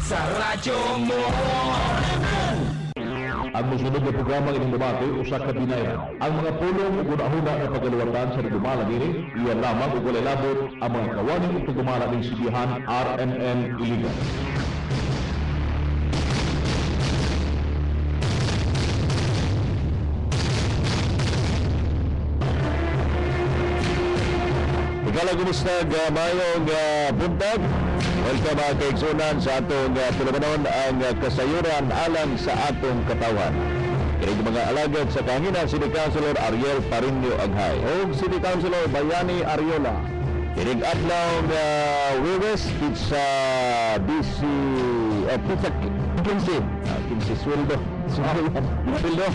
sa radyo mo. Ang musunod na programa ining debate usa ka binayan. Ang mga pulong ug una na pagaluwatan sa dumala diri, iyan lamang ug walay labot ang mga kawani ug dumala ning sibihan RMN Iligan. Ikala kumusta mayong buntag. Welcome mga kaigsunan sa atong tulumanon ang kasayuran alang sa atong katawan. Kinig mga alagad sa kahanginan City Councilor Ariel Parinio Aghay o City Councilor Bayani Ariola. Kinig adlaw Wewes Pizza BC Pizza 15 sweldo. Sweldo.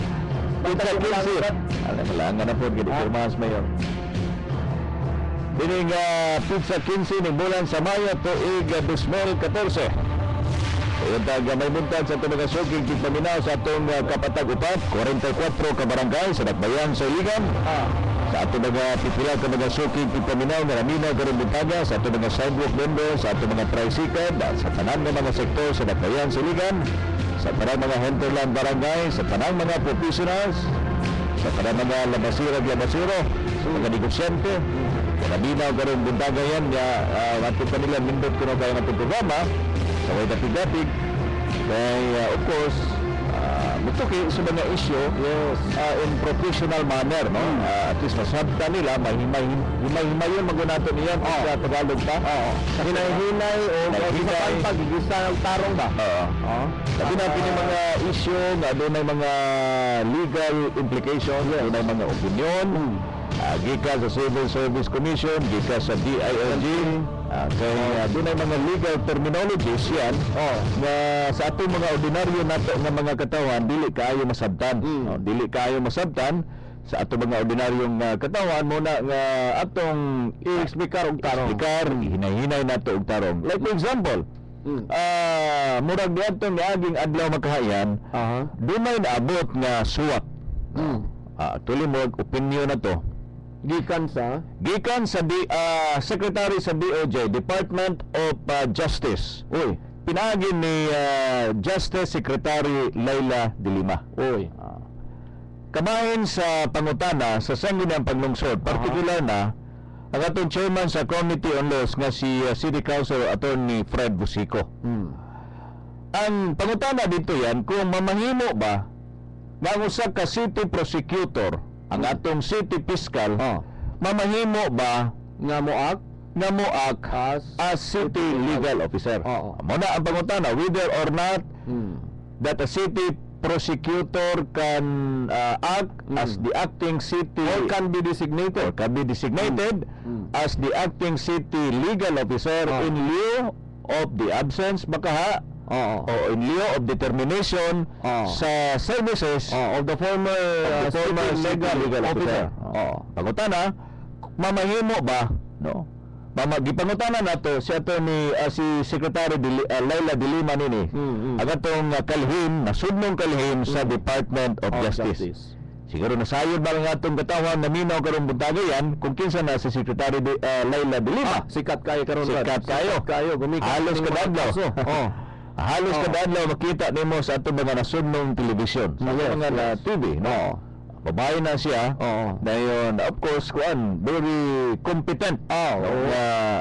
Pizza 15. Alam lang na po gid mas mayor. Dining Pizza 15 ni bulan sa Mayo tuig 2014. Ayan may buntag sa itong mga suking paminaw sa itong kapatag-upat, 44 ka barangay sa Dakbayan sa Iligan. Sa itong mga pipila ka mga suking paminaw na naminaw karong buntaga sa itong mga sidewalk members, sa itong mga tricycle, sa tanang ng mga sektor sa Dakbayan sa Iligan, sa tanang mga hinterland barangay, sa tanang mga professionals, sa tanang mga labasiro, sa mga negosyante. Naminaw karong buntaga yan nga matong kanila mindot ko na kayo natong programa sa way dapig-dapig kaya of course mutuki sa mga issue in professional manner, no? At least masabta nila himay-himayon magunato niyan sa Tagalog pa hinay-hinay o pag-igisa ng tarong ba sabi natin yung mga issue nga doon ay mga legal implications, doon ay mga opinion gikas sa Civil Service Commission, gikas sa DILG, kaya doon ay mga legal terminologies yan na sa atong mga ordinaryo nato nga mga katawan dili kaayo masabtan. Dili kaayo masabtan sa atong mga ordinaryong katawan muna nga atong i-explicar og tarong. Hinay-hinay nato og tarong. Like for example, murag diadto niaging adlaw makahayan, dunay naabot nga suwat. Tuloy mo opinion na to. Gikan sa Secretary sa DOJ, Department of Justice. Pinaagi ni Justice Secretary Laila de Lima. Kamahin sa pangutana sa sangguniang paglungsod, particular na ang atong chairman sa Committee on Laws nga si City Councilor Attorney Fred Busico. Ang pangutana dito yan, kung mamahimo ba nga usa ka city prosecutor ang atong city fiscal mamahimo ba nga moak as city legal officer. Muna ang pangutana, whether or not that a city prosecutor can act as the acting city or can be designated as the acting city legal officer in lieu of the absence baka o in lieu of determination sa services of the former legal officer. Pangutana, mamahimo ba, no? Gipangutana nato si attorney si Secretary Laila de Lima nini ang atong kalihim, nasudnong kalihim sa Department of Justice. Siguro nasayod ba ang atong katawan na minaw karong buntaga yan kung kinsa na si Secretary Laila de Lima. Sikat kayo halos kadadlaw. Halos kadadlaw makita nimo sa atong mga nasudnong television, sa mga TV, no? Babae na siya. Dayon, of course, very competent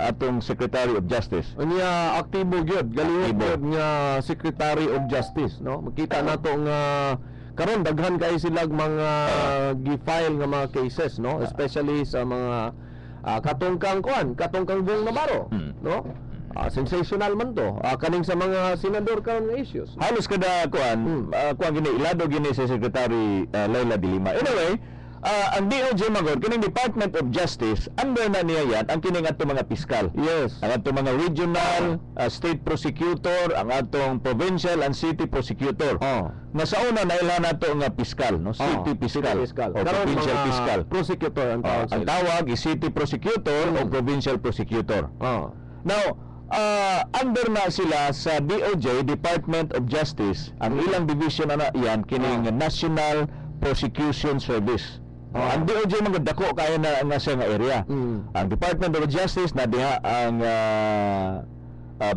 atong Secretary of Justice. Niya aktibo gyud, galing gyud nga Secretary of Justice, no? Makita nato nga karon daghan kay sila mga gi-file nga mga cases, no? Especially sa mga katungkang Bong Navarro, no? Sensational man to kaning sa mga senador karon nga issues. Halos kada gini ilado gini sa Secretary Laila de Lima. Anyway, ang DOJ magod kining Department of Justice under na niya yan ang kining atong mga piskal. Yes. Ang atong mga regional state prosecutor, ang atong provincial and city prosecutor. Na sa una nailhan nato nga piskal, no? City piskal o provincial piskal. Prosecutor ang tawag is city prosecutor o provincial prosecutor. Now, under na sila sa DOJ, Department of Justice, ang ilang division na yan kining National Prosecution Service. Ang DOJ magdako kaya na nga siya nga area. Ang Department of Justice na diha ang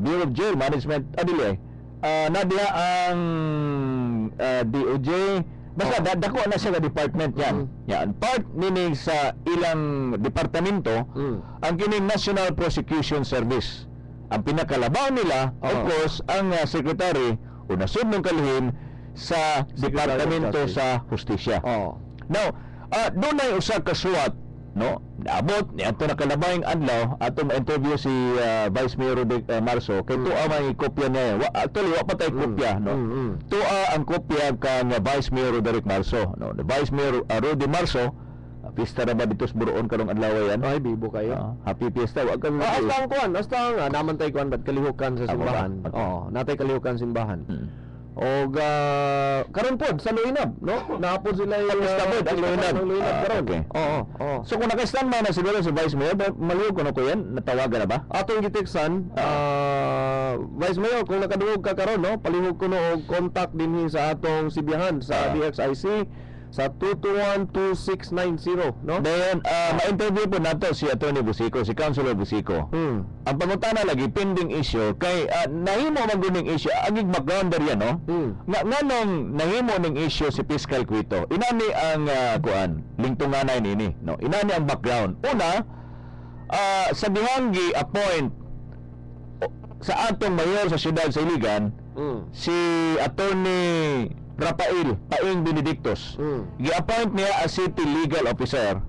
Bureau of Jail Management adili nadiha ang DOJ basta dako na siya ka department yan. Yan part nini sa ilang departamento ang kining National Prosecution Service. Ang pinakalabaw nila of course ang secretary o nasud ng kalihim sa departamento sa hustisya. Now, doon ay usa ka suwat, no? Naabot ni ato nakalabayng adlaw ato ma-interview si Vice Mayor Rodrick Marso kay tuwa may kopya niya. Actually wa pa tay kopya, no? Tuwa ang kopya kang Vice Mayor Rodrick Marso, no? The Vice Mayor Rodi Marso, pista na ba dito sa Buroon karong adlaw yan? Ay, bibo kayo. Happy fiesta. Wa ka Hasta ang kuan, hasta ang naman tay kuan bat kalihukan sa simbahan. Natay kalihukan simbahan. O karon pod sa Luinab, no? Naapod sila yung ang Luinab karon. Okay. Oo. So kung naka-standby na siguro si Vice Mayor, maliyog ko na ko yan, natawagan na ba? Atong giteksan, Vice Mayor, kung nakadungog ka karon, no? Palihog ko no og contact dinhi sa atong sibiyahan sa DXIC sa 2212690, no? Then, ma-interview po nato si Atty. Busico, si Councilor Busico. Ang pangutana lagi, pending issue, kay nahimo maguning issue, agig backgrounder yan, no? Nga nung nahimo ning issue si Fiscal Quito, inani ang lingtunganay nini, no? Inani ang background. Una, sa dihanggi appoint sa atong mayor sa siyudad sa Iligan, si Attorney Rafael Paing Benedictos. Gi-appoint niya as City Legal Officer.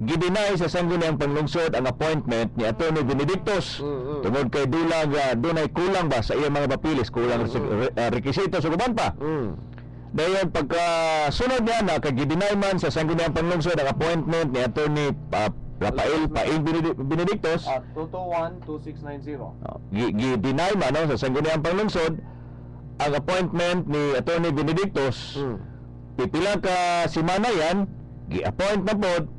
Gidinay sa sangguniang panglungsod ang appointment ni Attorney Benedictos. Tungod kay dunay kulang ba sa iyang mga papilis, kulang rekisito sa uban pa. Dayon pagka sunod niya na kay gidinay man sa sangguniang panglungsod ang appointment ni Attorney Rafael Paing Benedictos. 2212690. Gidinay man no, sa sangguniang panglungsod ang appointment ni Attorney Benedictos. Pipila ka simana yan, gi-appoint na pod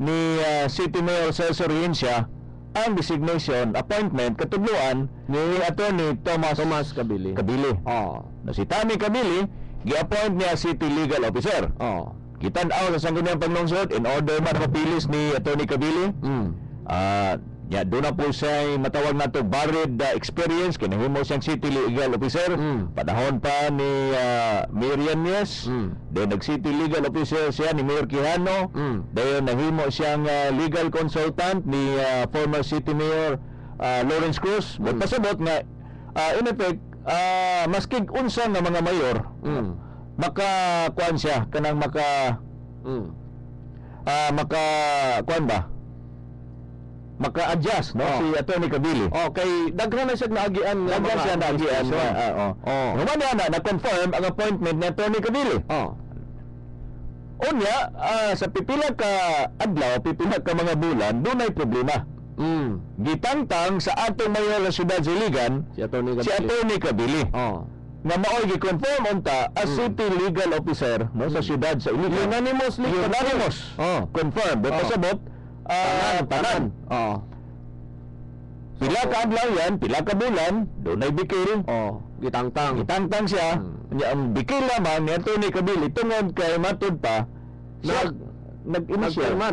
ni City Mayor Celso Riencia ang designation appointment katudloan ni Attorney Thomas Kabili. Na si Tammy Kabili gi-appoint niya City Legal Officer. Kitan-aw sa sangguniang panglungsod in order man mapilis ni Attorney Kabili. Doon na po siya matawag na to varied experience. Kinahimo siyang City Legal Officer. Panahon pa ni Mayor Yanez. Then nag-City Legal Officer siya ni Mayor Quijano. Then nahimo siyang legal consultant ni former City Mayor Lawrence Cruz. But pasabot nga, in effect, maskig unsa nga mga mayor, maka-kuan siya, kanang maka-kuan ba? Maka-adjust, no? Si Attorney Kabili. Okay, daghan na siya naagian. Daghan siya naagian. Naman na-confirm ang appointment ni Attorney Kabili. Unya, sa pipila ka adlaw, pipila ka mga bulan, doon ay problema. Gitangtang sa atong mayor sa siyudad sa Iligan, si Attorney Kabili. Nga maoy gi-confirm unta as City Legal Officer, no, sa siyudad sa Iligan. Unanimous. Confirm. Pasabot, tanan. Pila ka adlaw yan, pila ka bulan, doon ay bikil. Gitangtang siya. Ang bikil naman ni Attorney Kabili tungod kay matud pa nag-initial, no?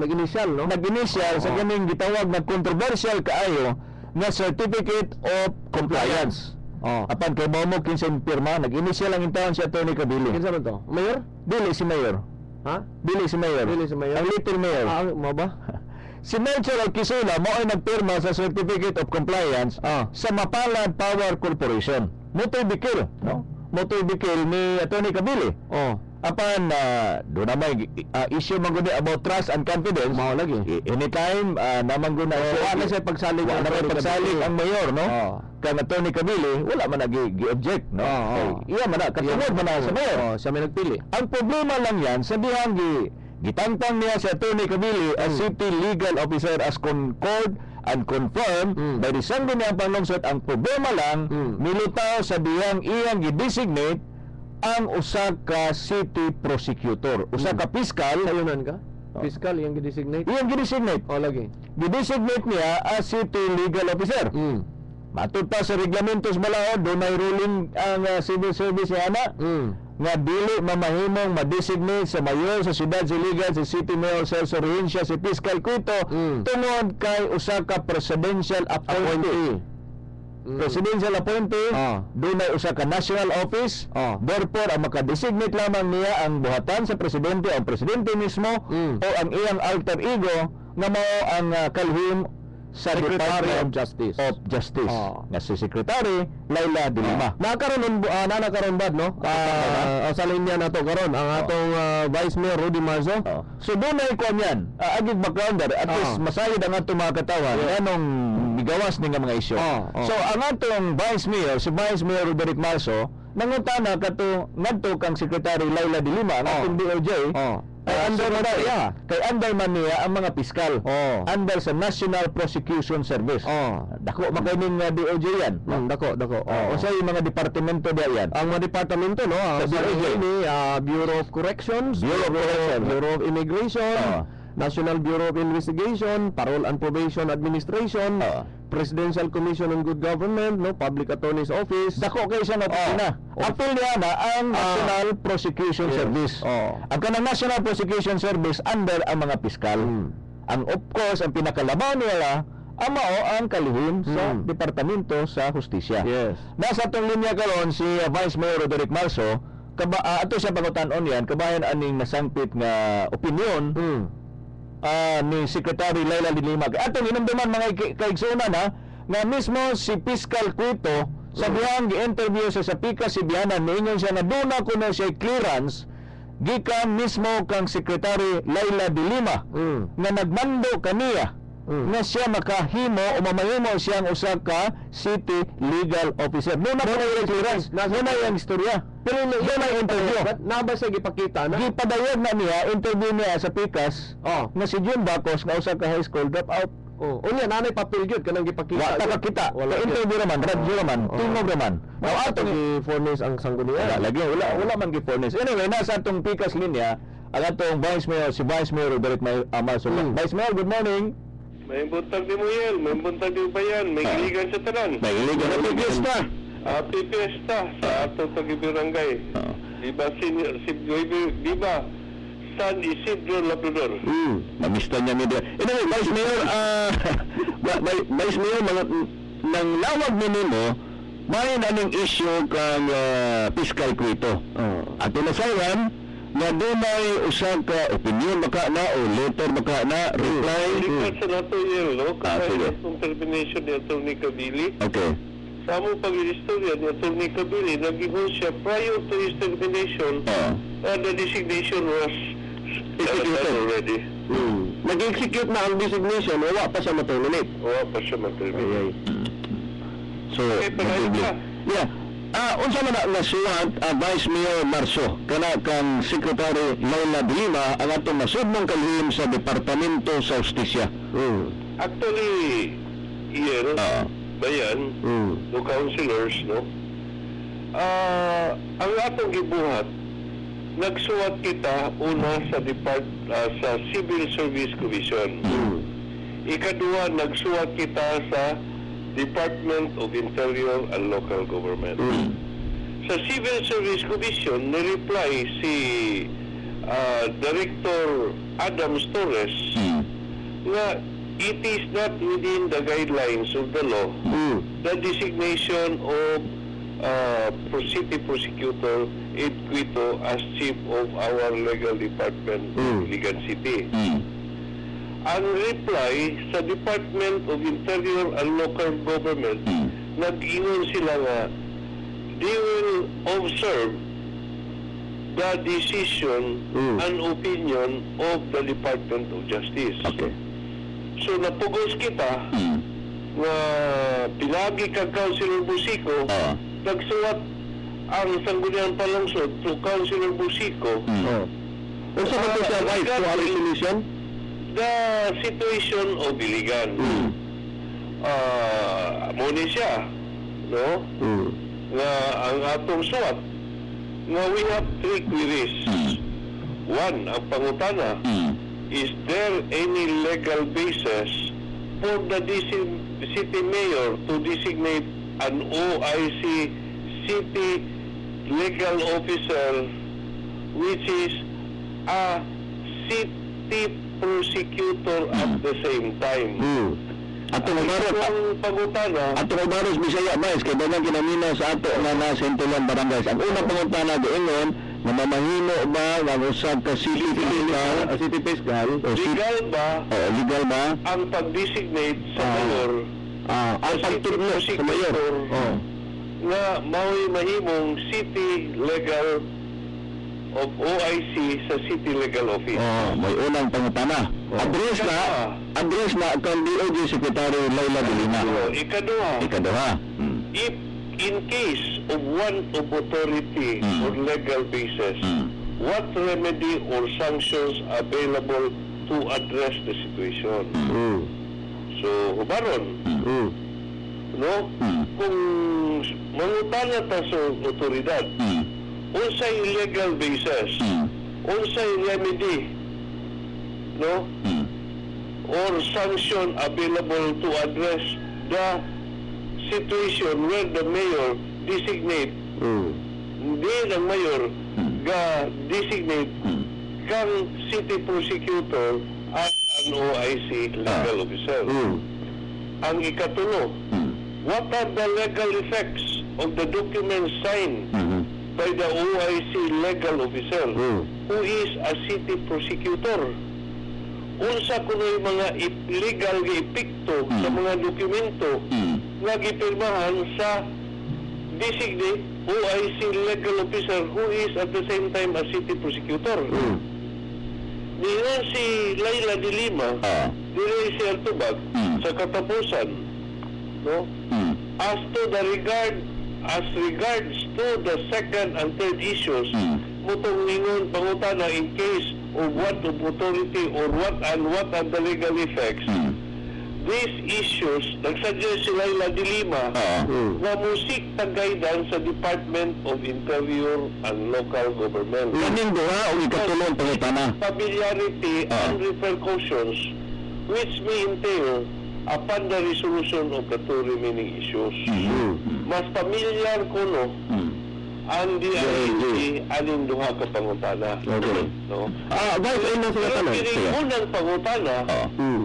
Nag-initial sa kaning gitawag na controversial kaayo na Certificate of Compliance. Apan kay mo kinsay pirma, nag-initial ang intawon si Attorney Kabili. Kinsa man to? Mayor? Dili si Mayor. Dili si Mayor. Ang little Mayor. Mo ba? Si Melchor Alquisula mo ay nagpirma sa Certificate of Compliance sa Mapalad Power Corporation. Motoy bikil, no? Motoy bikil ni Attorney Kabili. Apan doon naman issue man gud about trust and confidence. Mao lagi. Anytime naman gud na wala siya pagsalig ang mayor, no? Kang Attorney Kabili wala man gi-object, no? Iya man katungod man sa mayor. Siya may nagpili. Ang problema lang yan sa dihang gitangtang niya si Attorney Kabili as City Legal Officer as concord and confirm by the sangguniang panglungsod. Ang problema lang militaw sa dihang iyang gi-designate ang usa ka city prosecutor, usa ka piskal. Sayunan ka? Piskal yung gi-designate? Iyang gi-designate. Lagi. Gi-designate niya as City Legal Officer. Matud pa sa reglamentos balaod, doon ay ruling ang civil service ana nga dili mamahimong ma-designate sa mayor sa siyudad sa Iligan si City Mayor Celso Riencia si Fiscal Quito tungod kay usa ka presidential appointee. presidential appointee, doon ay usa ka national office, therefore ang makadesignate lamang niya ang buhatan sa presidente, ang presidente mismo, o ang iyang alter ego nga mao ang kalihim sa Secretary Department of Justice. nga si Secretary Laila de Lima. Nakaroon bad, no? Sa linya na to karon ang atong Vice Mayor Rudy Marzo. So doon ay kuan yan. Agig backgrounder at least masayod ang atong mga katawan anong migawas ni nga mga isyu. So ang atong Vice Mayor, si Vice Mayor Roderick Marzo, nangutana kato ngadto kang Secretary Laila de Lima ang atong DOJ. Kay under man niya ang mga piskal. Under sa National Prosecution Service. Dako makaining DOJ yan. Dako. Usa yung mga departamento diyan. Ang mga departamento, no? Sa DOJ ni Bureau of Corrections, Bureau of Immigration, National Bureau of Investigation, Parole and Probation Administration, Presidential Commission on Good Government, no, Public Attorney's Office. Dako kay siya opisina. Apil niya na ang National Prosecution Service. Ang kanang National Prosecution Service under ang mga piskal. Ang of course ang pinakalabaw nila ang mao ang kalihim sa Departamento sa Hustisya. Nasa atong linya karon si Vice Mayor Roderick Marzo, ato siya pangutan-on yan kabayan aning nasangpit nga opinion ni Secretary Laila de Lima. Atong inumduman mga kaigsunan nga mismo si Fiscal Cuito sa biyang gi-interview sa Pika Sibianan niingon siya nga duna kuno siya clearance gikan mismo kang Secretary Laila de Lima nga nagmando kaniya nga siya makahimo o mamahimo siyang usa ka city legal officer. Duna kuno yung clearance. Nasa yung istorya. Pero yun ang interview. Naba siya gipakita na? Gipadayag na niya, interview niya sa Pikas, nga si June Bacos, nga usa ka high school dropout. Unya, nanay papel yun, kanang gipakita. Wala ka kita. Ka-interview naman, radyo naman, tingog naman. Ato gi-furnish ang sanggunian. Wala man gi-furnish. Anyway, nasa atong Pikas linya, ang atong Vice Mayor, si Vice Mayor Roderick Marzo. Vice Mayor, good morning. May buntag di mo yan, may buntag di mo pa yan, may giligan sa tanan. May giligan na fiesta. Fiesta sa ato Tagibirangay. Diba, San Isidro Labrador. Mamista niya media. Anyway, Vice Mayor, Vice Mayor, nang lawag mo, may naning issue kang Fiscal Cuito. At tinasayan, nga dunay usag ka opinion baka na o letter baka na reply. Likat sa nato yun, no? Kaya itong termination ni Atty. Kabili. Okay. Sa among pag-istorya ni Atty. Kabili, nag-ihon siya prior to his termination, the designation was already. Nag-execute na ang designation, wala pa siya ma-terminate. Wala pa siya ma-terminate. So, yeah. Unsa man na nasuwat Vice Mayor Marzo kana kang Secretary Laila de Lima ang atong nasudnong kalihim sa Departamento sa Hustisya. Actually, bayan, no councilors, no? Ang atong gibuhat, nagsuwat kita una sa Civil Service Commission. Ikadua, nagsuwat kita sa Department of Interior and Local Government. Sa Civil Service Commission, nireply si Director Adams Torres nga it is not within the guidelines of the law the designation of city prosecutor Ed Cuito as chief of our legal department in Iligan City. Ang reply sa Department of Interior and Local Government, nag-ingon sila nga they will observe the decision and opinion of the Department of Justice. Okay. So napugos kita nga pinagi kag Councilor Busico, nagsuwat ang Sangguniang Palangsod to Councilor Busico. Unsa man to siya right to a resolution? The situation of Iligan. Muna siya, no? Nga ang atong suwat, nga we have three queries. One, ang pangutana, is there any legal basis for the city mayor to designate an OIC city legal officer which is a city prosecutor at the same time? Ato mabarot. Ang pangutana, Ato mabarot Bisaya Vice kay dagang kinamina sa ato nga na Sentulan Barangays. Ang unang pangutana doon na mamahimo ba nga usab ka city fiscal o legal ba legal ba ang pag-designate sa mayor ang pagtudlo sa mayor nga mao'y mahimong city legal of OIC sa city legal office. may unang pangutana. Address na kang DOJ Secretary Laila de Lima. Ikaduha, if in case of want of authority or legal basis, what remedy or sanctions available to address the situation? So, hubaron, no? Kung mangutana ta sa otoridad, unsay legal basis, unsay remedy, no? Or sanction available to address the situation where the mayor designate, hindi ng mayor ga designate kang city prosecutor as an OIC legal officer. Ang ikatulo, what are the legal effects of the documents signed by the OIC legal officer who is a city prosecutor? Unsa kuno'y mga legal nga epekto sa mga dokumento nga gipirmahan sa designate OIC legal officer who is at the same time a city prosecutor. Diyan si Laila de Lima, dire si Altubag sa katapusan, no? As regards to the second and third issues, mutong ningon pangutana in case of what of authority or what are the legal effects. These issues, nagsuggest si Laila de Lima na musik na guidance sa Department of Interior and Local Government. Kaning duha o ikatulong pangutana. Familiarity and repercussions which may entail upon the resolution of the two remaining issues. Mas familiar ko no ang DILG aning duha ka pangutana. No? Vice, ayun na sila tanong. Pero unang pangutana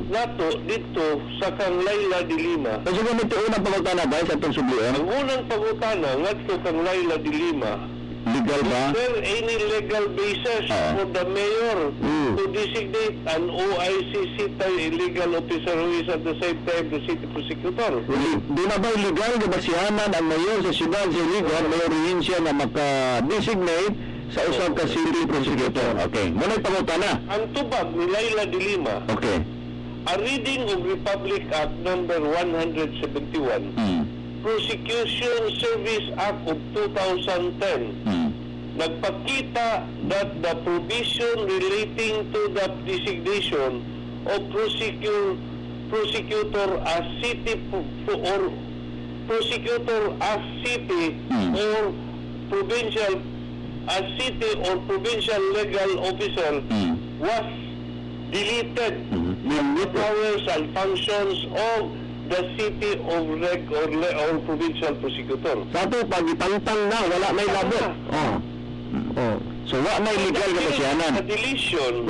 nato dito sa kang Laila de Lima. Kasi ganito unang pangutana, Vice, atong sublian. Ang unang pangutana ngadto kang Laila de Lima. Legal ba? Is there any legal basis for the mayor to designate an OIC city legal officer who is at the same time the city prosecutor? Di na ba legal na basihanan ang mayor sa siyudad sa Ligon, may oriyensya na maka-designate sa usang ka city prosecutor? Okay. Muna pangutana. Ang tubag ni Laila de Lima, Okay. a reading of Republic Act number 171, Prosecution Service Act of 2010, nagpakita that the provision relating to the designation of prosecutor as city or prosecutor as city or provincial legal officer was deleted from the powers and functions of the city of or provincial prosecutor. Sa ito, pag ipantang na, wala may labot. So, wala may legal na basihanan. The deletion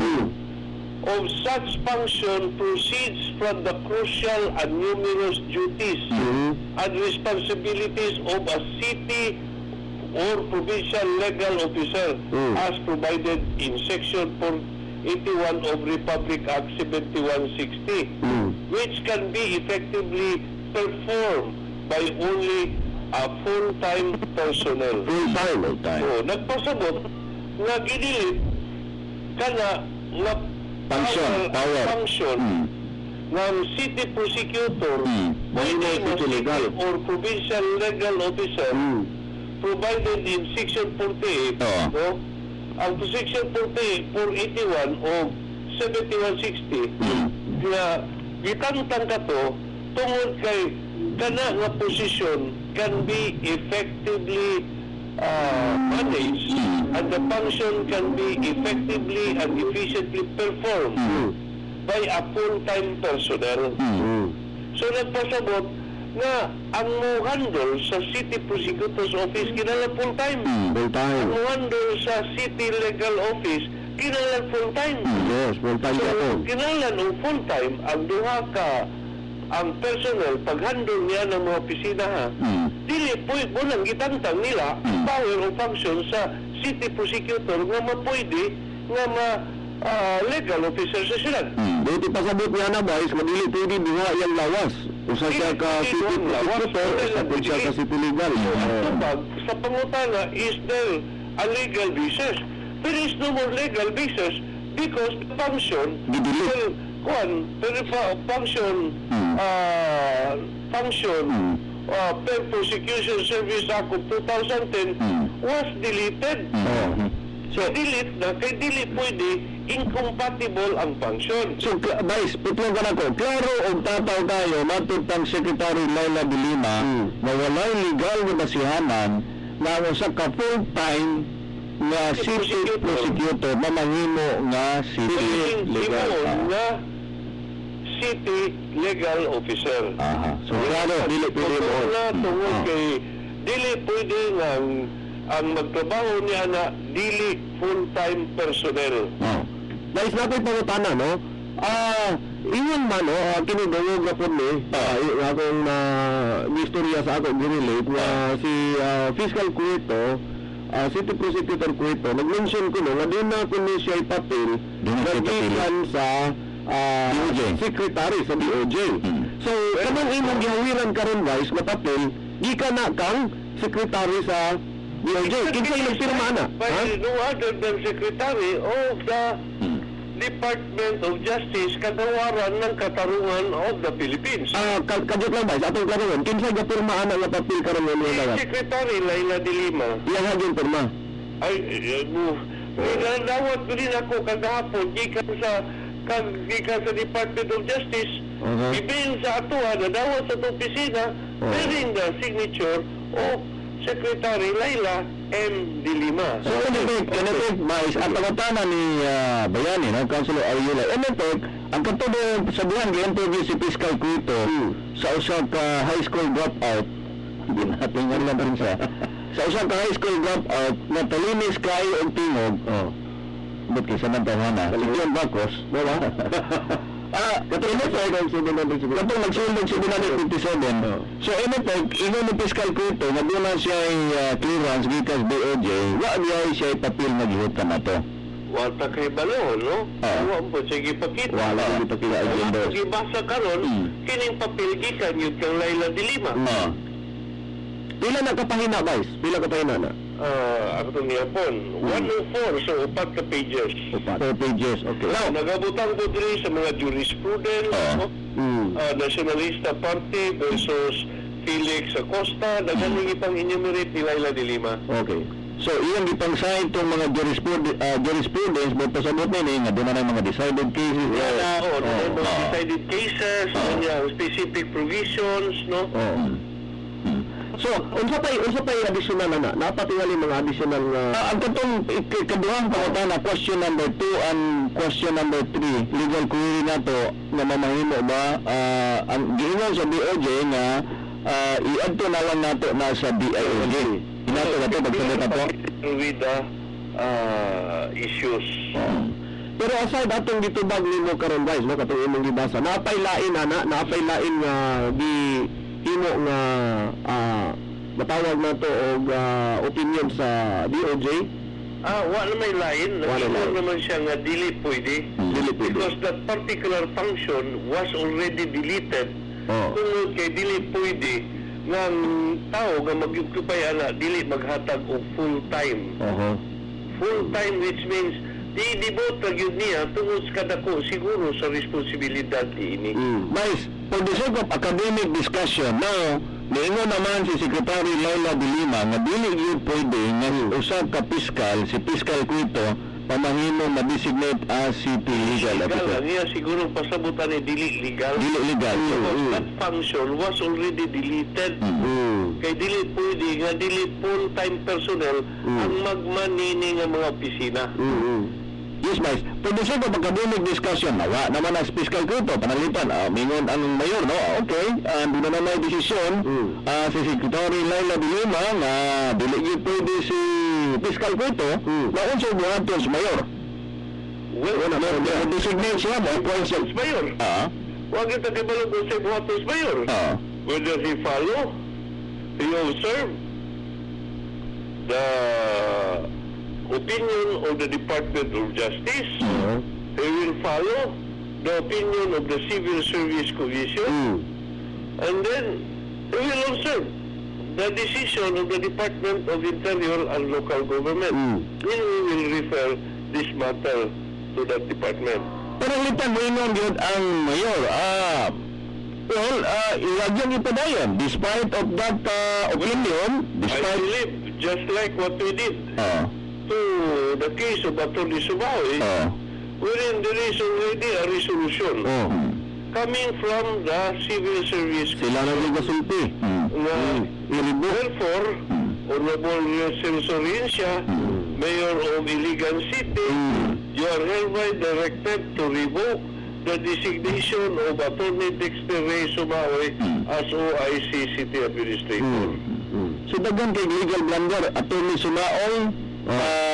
of such function proceeds from the crucial and numerous duties and responsibilities of a city or provincial legal officer as provided in Section 481 of Republic Act 7160, which can be effectively performed by only a full-time personnel. Full-time. So, nagpasabot nga ginilit kana nga function ng city prosecutor pwede na city or provincial legal officer provided in Section 48 no? Ang Section 481 o 7160 na gitangtang ka to tungod kay kana nga position can be effectively managed and the function can be effectively and efficiently performed by a full-time personnel. So nagpasabot na ang mo handle sa City Prosecutor's Office kinala full-time. Ang mo handle sa City Legal Office kinala full-time. Yes, full-time So ako. kinalan o full-time ang duha ka ang personnel pag-handle niya ng mga opisina ha, dili po nang gitantang nila ang power o function sa city prosecutor nga mapwede nga legal officer sa siyudad. Dito pasabot niya na ba, is madili pwede diha yung lawas. Usa siya ka city prosecutor, usa siya ka city legal. Tubag sa pangutana, is there a legal basis? There is no more legal basis because the function per Prosecution Service Act of 2010 was deleted. So, delete na, kay dili pwede incompatible ang function. So, Vice, putlong ka na ko, klaro o tataw tayo, matutang Secretary Laila de Lima, na walay legal na basihanan na sa ka-full-time nga city prosecutor mamahimo nga city legal city legal officer. So, klaro, dili pwede mo. Tungod kay dili pwede nga ang magtrabaho niya na dili full-time personnel. Nais natin pangutana, no? Iyon man, no? Kinudungog na po ni, akong istorya sa akong ginilate na si Fiscal Cueto, City Prosecutor Cueto, nag-mention ko, no, na di na ko ni siya ipapil nag-ikan sa secretary sa DOJ. So, kanang imong gihawiran karon guys, mapapil, di ka na kang secretary sa DOJ. Kinsa yung pirma na? By no other than Secretary of the Department of Justice, kagawaran ng katarungan of the Philippines. Kadyo lang ba? Sa atong karoon, kinsa ga pirmaan ang napapil karon ng mga dagat? Secretary Laila de Lima. Iya nga yung pirma. Nagdawat ko din ako kagahapon, gikan sa Department of Justice. Ibil sa atuha, nadawat sa opisina, bearing the signature of Secretary Laila M. de Lima. So, Enetek, mais, ang pangutana ni Bayani, no, Councilor Ayula, Enetek, ang katudo sa buwan, gi-interview si Fiscal Cueto sa usang ka high school dropout, hindi natin nga lang rin siya, sa usang ka high school dropout, na talinis kayo ang tingog, ba't kisa ng tawhana, Legion Bacos, diba? Katong nagsulog si 757. So, ingon ni Fiscal Cueto, naguna siya clearance gikas DOJ, wa niya siya papil na gihutan na to. Wala kay balo, no? Wala po siya gipakita. Wala ko gipakita agenda. Wala gibasa karon, kining papel gikan yun kang Laila de Lima. Pila na kapahina, guys? Pila kapahina na? Ako niya po, 104, so 4 ka pages. 4 pages, okay. Now, nagabutang ko din sa mga jurisprudence, Nationalista Party versus Felix Acosta, nagaling ipang enumerate ni Laila de Lima. Okay. So, iyang ipang-sign itong mga jurisprudence, but pasabot na nga doon na mga decided cases. Mga decided cases, specific provisions, no? So, unsa pay additional na napatingali mga additional ang katong ikaduhang pangutana, question number 2 and question number 3, legal query nato na mamahimo ba ang giingon sa DOJ nga i-adto na lang nato na sa DIOJ. Inato nato pagsalit nato with the issues. Pero aside atong gitubag nimo karon guys, no, katong imong gibasa, napay lain nga di imo nga matawag na to og opinion sa DOJ. Wala may lain. Naging naman siya nga dili pwede. Because that particular function was already deleted. Tungod kay dili pwede nga tao nga mag-occupy dili maghatag og full time. Full time, which means di-devote ra gyud niya tungod sa kadako siguro sa responsibilidad ini. Nice. For the sake of academic discussion, now, niingon naman si Secretary Laila de Lima nga dili gyud pwede nga usab ka piskal, si Fiscal Cueto, pamahimo ma-designate as city legal officer. Niya siguro pasabutan ni dili legal. Dili legal. That function was already deleted. Kay dili pwede nga dili full-time personnel ang magmanini nga mga opisina. Yes, Vice. For the sake of academic discussion, nawa naman ang Fiscal Cueto, panalitan, mingon ang mayor, no? Okay, doon na may desisyon, si Secretary Laila de Lima, na dili gyud pwede si Fiscal Cueto, na unsay buhaton sa mayor. Well, designate siya, appoint siya mayor. Huwag kita kibalog ng Save Waters Mayor. Whether he follow, he observe the opinion of the Department of Justice. He will follow the opinion of the Civil Service Commission. And then he will observe the decision of the Department of Interior and Local Government. Then we will refer this matter to that department. Pero litan mo yun ang mayor. Iwag yung ipadayon. Despite of that opinion, I believe, just like what we did to the case of Atty. Sumaoy, wherein there is already a resolution coming from the Civil Service Sila na rin kasulti. Therefore, Honorable Celso Rincia, Mayor of Iligan City, you are hereby directed to revoke the designation of Atty. Dexter Ray Sumaoy as OIC City Administrator. So dagan kay legal blunder Atty. Sumaoy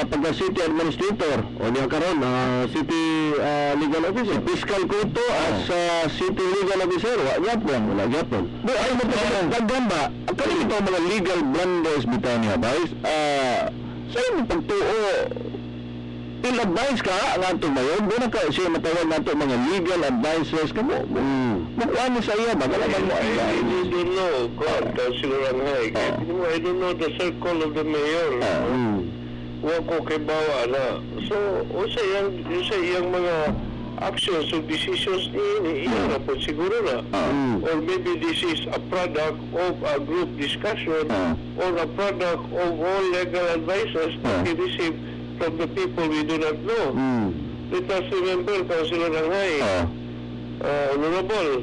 pagka City Administrator O niya karon, City Legal Officer. Fiscal Kuto as City Legal Officer. Wala gyapon. Pero ay mo dagan ba? Kani ito mga legal blunders bitaw niya, guys. Sa imong pagtuo il-advise ka ang atong mayon, doon ka siya matawag nato mga legal advisors kamo. Mukuan ni sa iya ba? Kalaban mo ay I don't know, Councilor Angay. I don't know the circle of the mayor. Huwag ko kay bawa na. So, sa iyang mga actions or decisions ni iya na po siguro na. Or maybe this is a product of a group discussion or a product of all legal advisors that he received from the people we do not know. Let us remember, Councilor Angay, Honorable,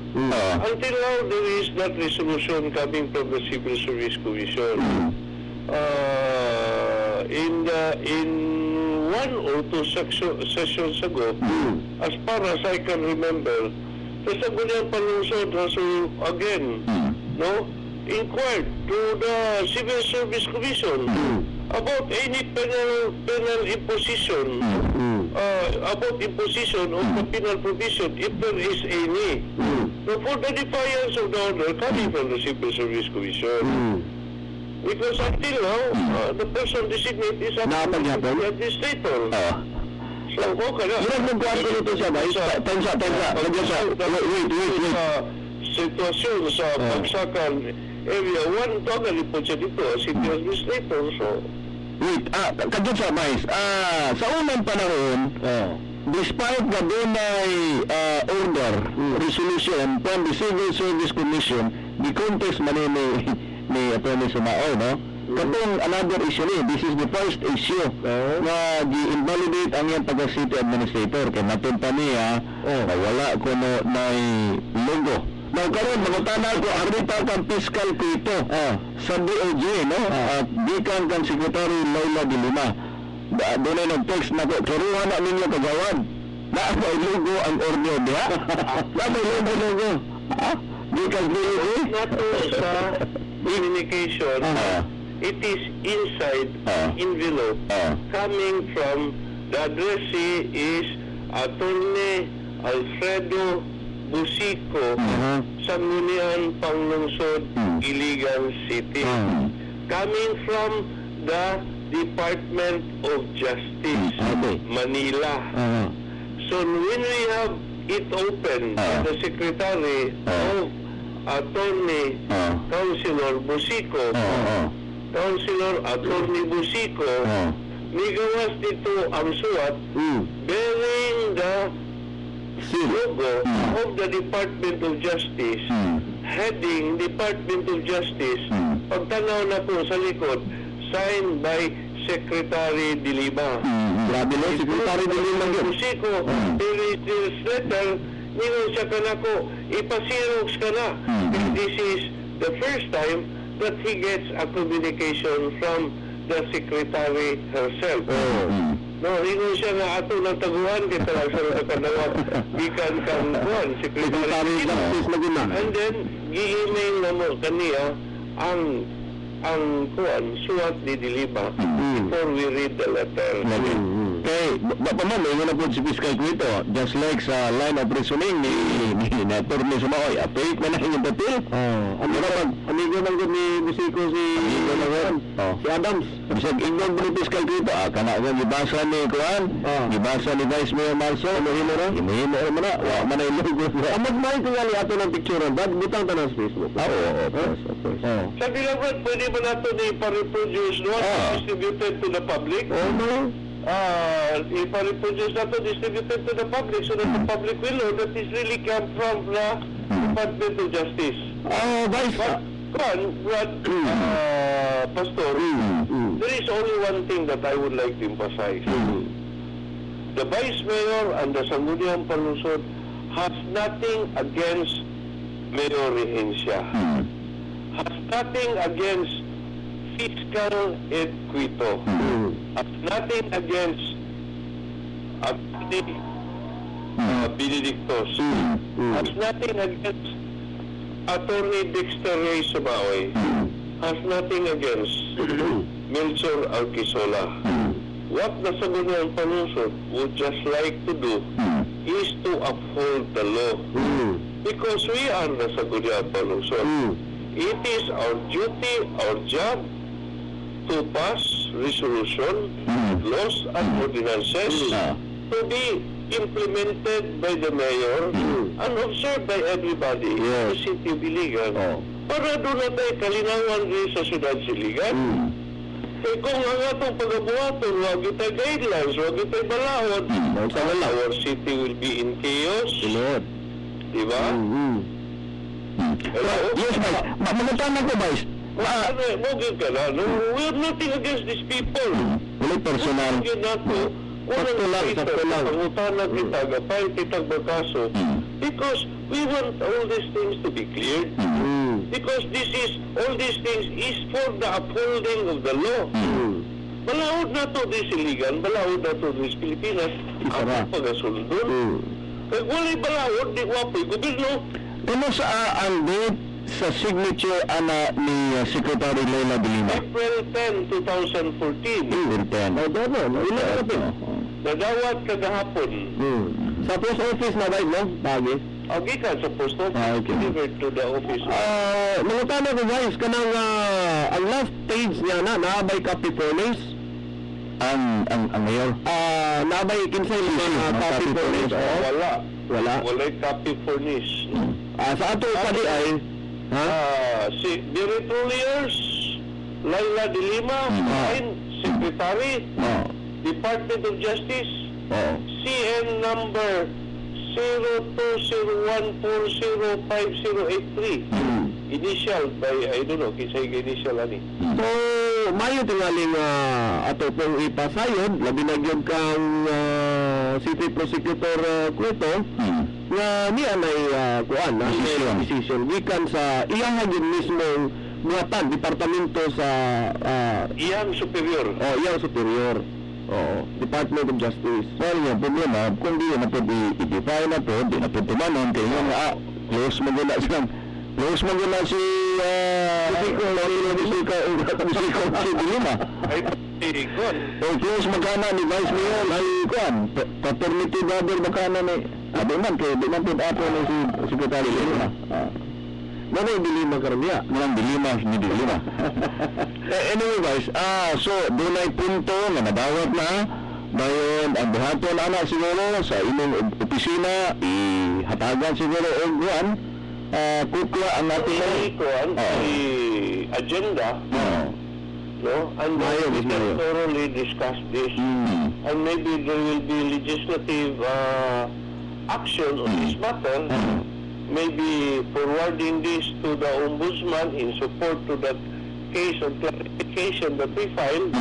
until now there is that resolution coming from the Civil Service Commission. In one or two sessions ago, as far as I can remember, the Sangguniang Panlungsod has again, inquired to the Civil Service Commission about any penal imposition, about imposition of the penal provision, if there is any. So for the defiance of the order coming from the Civil Service Commission. Because until now, the person designated is the administrator. So, okay na. Hirap mong kuhan ko nito siya, guys. Tensa. Wait. Sitwasyon sa Bagsakan Area 1, totally po siya dito, city administrator. So, wait, kadyo siya, guys. Sa unang panahon, despite the dunay order, resolution from the Civil Service Commission, the contest man ni Atty. Sumaoy, no? Katong another issue ni, this is the first issue na gi-invalidate ang iyang pagka-city administrator kay natunta niya wala ko na logo. Now karon magutana ko arita kang fiscal kuito sa DOJ, no? At gikan kang Secretary Lola de Lima. Doon ay nag-text na ko, karuhan na ninyo kagawad. Naabay logo ang order diha. Naabay logo. Gikan DOJ. nato sa communication, it is inside envelope coming from the addressee is Atty. Alfredo Busico, Sangguniang Panlungsod, Iligan City. Coming from the Department of Justice, Manila. So when we have it open, the Secretary of Attorney Councilor Busico, Councilor Attorney Busico, nigawas dito ang suwat bearing the logo of the Department of Justice, heading Department of Justice, pagtanaw na po sa likod, signed by Secretary de Lima. Grabe no, Secretary de Lima yun. Busico, this letter, ningon siya ka na ko, ipasirox ka na. This is the first time that he gets a communication from the Secretary herself. No, ningon siya na ato ng taguan, kita lang sa kanawag, gikan kang kuhan, Secretary Justice Laguna. And then, gi-email na mo kaniya ang kuhan, suwat ni Dilima before we read the letter. kay pa man ingon na po si Fiscal Quito, just like sa line of reasoning ni Attorney Sumaoy, apik man ang inyong papel. Amigo lang gud ni Bisico si si Adams. Bisag ignon ni Fiscal Quito, kana nga gibasa ni Kuan, gibasa ni Vice Mayor Marso, himo ra man na, wa man ay lugo. Amag may tingali ato ng picture, bad butang tanan sa Facebook. Of course. Sabi lang Brad, pwede ba nato ni pa-reproduce no? Distributed to the public? Ipa-reproduce nato, distributed to the public so that the public will know that this really come from the Department of Justice. Vice. Brad, Pastor, there is only one thing that I would like to emphasize. The Vice Mayor and the Sangguniang Palusot has nothing against Mayor Rehencia. Has nothing against Fiscal Ed Quito. Has nothing against Atty. Benedictos. Has nothing against Attorney Dexter Reyes Sumaoy. Has nothing against Melchor Alquisola. What the Sangguniang Palusot would just like to do is to uphold the law. Because we are the Sangguniang Palusot. It is our duty, our job to pass resolution, laws and ordinances to be implemented by the mayor and observed by everybody in the city of Iligan. Para doon na tayo kalinawan rin sa syudad Iligan. Eh kung ang atong pag-abuhaton, wag ito guidelines, wag ito balawad, our city will be in chaos. Diba? Yes, Vice. Magtanong ko, Vice. Mugin ka na, no? We have nothing against these people. Wala personal. Mugin na to, sakto lang. Pangutanan kita, gapay kitang bakaso. Because we want all these things to be cleared. Because all these things is for the upholding of the law. Balaod na to this Iligan, balaod na to this Pilipinas, ang pag-asundon. Kaya wala'y balaod, di wapoy gobyerno. Ano sa ang date sa signature ni Secretary Leila de Lima? April 10, 2014. April 10. Ilan ka pa? Nagawat kagahapon. Sa post office na ba, no? Bagi. Gikan sa post office, delivered to the office. Mga tanong ko guys, kanang ang last page niya naabay copy furnace. Ang mayor? Naabay kinsay mga copy furnace. Wala. Wala'y copy furnace. Sa ato pa di ay si Directorials, Leila de Lima, Secretary, Department of Justice, CN number 0201405083. Initial by, I don't know, kisay initial ani. So, mayo tingaling ato pong ipasayod, labi na gyud kang City Prosecutor Quito, nga niya nay kuan na decision gikan sa iyang gyud mismong buhatan departamento sa iyang superior. Iyang superior. Department of Justice. Well, yung problema, kung di na pwede i-define na po, di na pwede tumanon, kaya nga, close mo gula si Bisico si Dilima. Ay, ikon. Close magkana ni Vice Mayor, ay kuan, paternity brother magkana ni, di man po apo ni si Secretary Dilima. Mana yung Dilima karamiya? Manang Dilima, ni Dilima. Anyway guys, so doon ay punto na nadawat na dayon ang buhaton ana siguro sa inyong opisina, ihatagan siguro o guan, kukla ang ating agenda, no? And we can thoroughly discuss this. And maybe there will be legislative action on this matter. Maybe forwarding this to the Ombudsman in support to that case of clarification that we filed,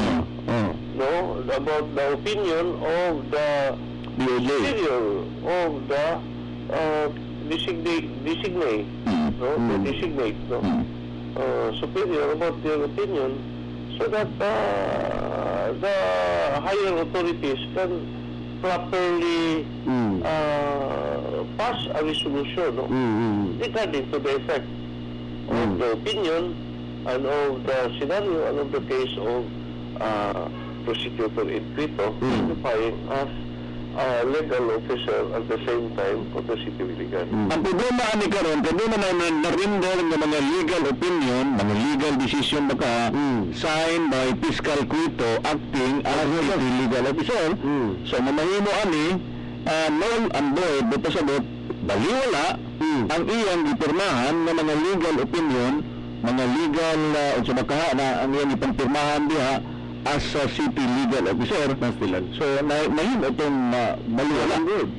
no, about the opinion of the superior of the designate, no, the designate, no, superior about their opinion, so that the higher authorities can properly pass a resolution, no? Regarding to the effect of the opinion and of the scenario and of the case of prosecutor in Quito, occupying as a legal officer at the same time for the city of Iligan. Ang problema ani karon kay doon na narinder ng mga legal opinion, mga legal decision baka signed by Fiscal Quito acting as city legal officer. So mamahimo ani null and void buta sabot baliwala ang iyang gipirmahan ng mga legal opinion, mga legal unsa baka na ang iyang ipangpirmahan diha as a city legal officer. So mahimo itong baliwala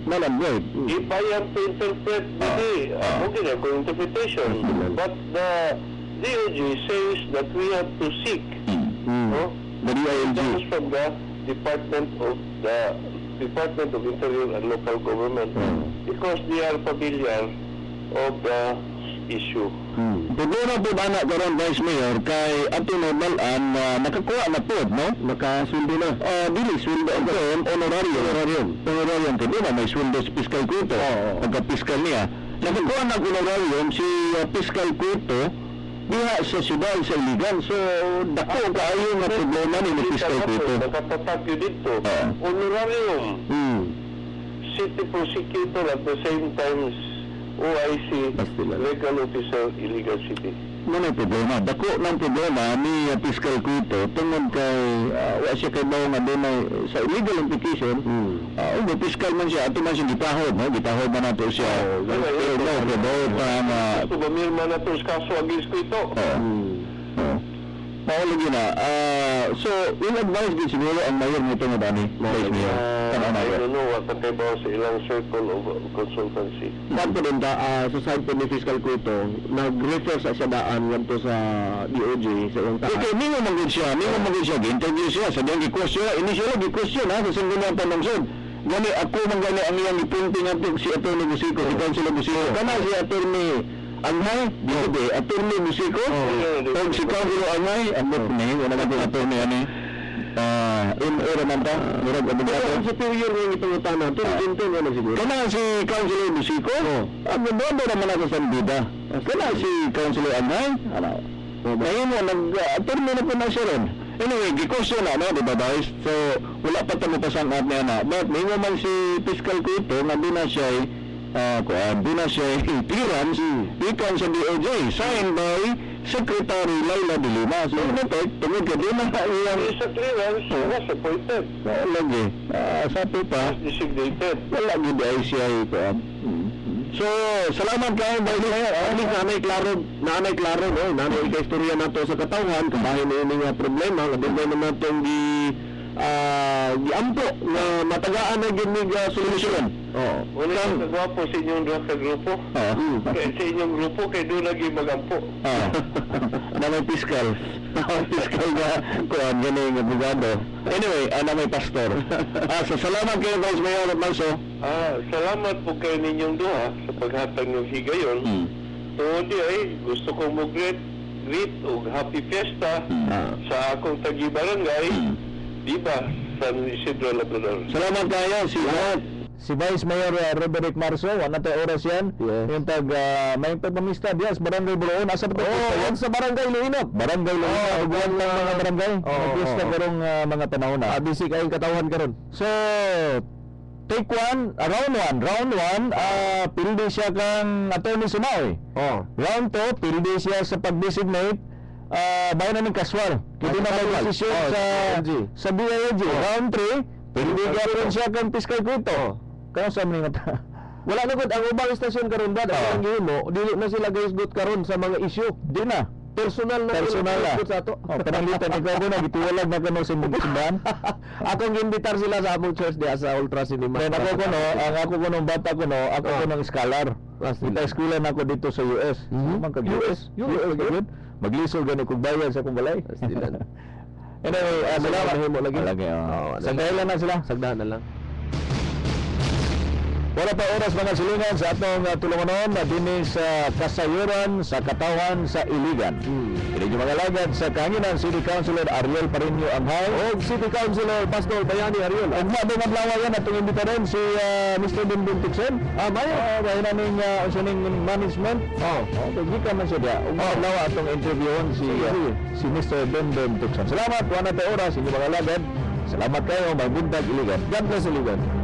null and void. If I am to interpret, okay na kung interpretation, but the DOJ says that we have to seek, no? The DILG. That is from the Department of Interior and Local Government, because they are familiar of the issue. Problema po anak karon Vice Mayor kay ato normalan nakakuha na po, no? Nakasweldo na. Dili sweldo ang honorarium kay na may sweldo sa Fiscal Quito. Pagka fiscal niya, nakakuha na honorarium si Fiscal Quito diha sa siyudad sa Iligan. So dako kaayo nga problema ni Fiscal Quito. Nakatatak yun dito. Honorarium. City prosecutor at the same time OIC, legal officer, illegal city. Ano yung problema? Dako ng problema ni Fiscal Quito tungod kay wa siya kay bawo nga doon sa illegal implication. Ug fiscal man siya, ato man siya gitahod, no? Gitahod man nato siya. Gusto ba mirma na to sa kaso against Quito? Maulog yun na. So, yung advice din siguro ang mayor nito nga dani. I don't know what ang kaibaw sa ilang circle of consultancy. Kanto din sa side po ni Fiscal Quito, nag-refer sa siya daan ngadto sa DOJ sa iyong taas. Okay, mingo magid siya, gi-interview siya, sa diyang gi-question, initially gi-question ha, sa singgunang panungsod. Gani ako man gani ang iyang ipinting ato si Atty. Busico, si Councilor Busico. Kana si Atty. Angay, di Atty. Busico, o si Councilor Angay, amot ni, wala na po Atty. ani. Era man ta, murag abogado. Ang superior ng itong utana, din ano siguro. Kana si Councilor Busico, abogado naman ako sa bida. Kana si Councilor Angay, ngayon mo, nag-attorney na po na siya rin. Anyway, gikosyo na, no, di ba guys? So, wala pa tayo pasangkat niya na. But, may man si Fiscal Quito, na di na siya clearance, ikan sa DOJ, signed by Secretary Laila de Lima. So, tungod ka din na iyang... Sa clearance, was appointed. Lagi, sabi pa, designated. wala gid ay siya ito. So, salamat kayo, Vice Mayor. At least nanay klaro, no? Nanay ka-istorya na to sa katawhan, kabahin na yung mga problema, kadugay naman itong giampo na matagaan na ginig solusyon. Wala yung nagwapo sa inyong grupo. Kaya sa inyong grupo, kaya doon lagi magampo. Na may fiscal. Fiscal na kuhan, ganing abogado. Anyway, na may pastor. So, salamat kayo, Vice Mayor Manso. Salamat po kayo ninyong duha sa paghatag ng higayon. Tuodi ay gusto kong mag-greet o happy fiesta sa akong tagi-barangay, diba, San Isidro Labrador. Salamat kayo, si Vice Mayor Roderick Marso, wala tayo oras yan. Yung may pagmamista diyan sa Barangay Buroon. Asa ba ito? Sa Barangay Luinap. Barangay Luinap. Buwan lang mga barangay. Fiesta karong mga panahon na. Busy kayong katawhan karon. So, take round one, pildi siya kang Atty. Sunoy. Round 2, pildi siya sa pag-designate bayan namin casual. Hindi na may desisyon sa DILG. Round 3, pildi rin siya kang Fiscal Quito. Kaya sa mga mata. Wala na gud ang ubang istasyon karon ba ang gihimo, dili na sila gaisgot karon sa mga issue. Di na. Personal na sa ato. Pananglitan ikaw ko na gituwalag na kano sa simbahan. Akong imbitar sila sa among church diya sa Ultra Cinema. Then ako ko no, ang ako ko nung bata ko no, ako ko ng scholar. Kita eskwela na ako dito sa US. Man kag US. Good. Maglisod gani kog bayad sa akong balay. Anyway, salamat himo lagi. Sagdahan na sila. Sagdahan na lang. Wala pa oras mga silingan sa atong tulunganon na din sa kasayuran sa katawan sa Iligan. Ini yung mga lagad sa kanginan City Councilor Ariel Parinyo Anghay o City Councilor Pastor Bayani Ariel. Ang mga lawayan atong imbita rin si Mr. Dundun Tiksen. Bayan namin usuning management. Pagkika man siya diya. Lawa atong interviewon si Mr. Dundun Tiksen. Salamat, wala na tayo oras, hindi mga lagad. Salamat kayo, may buntag iligan. God bless Iligan.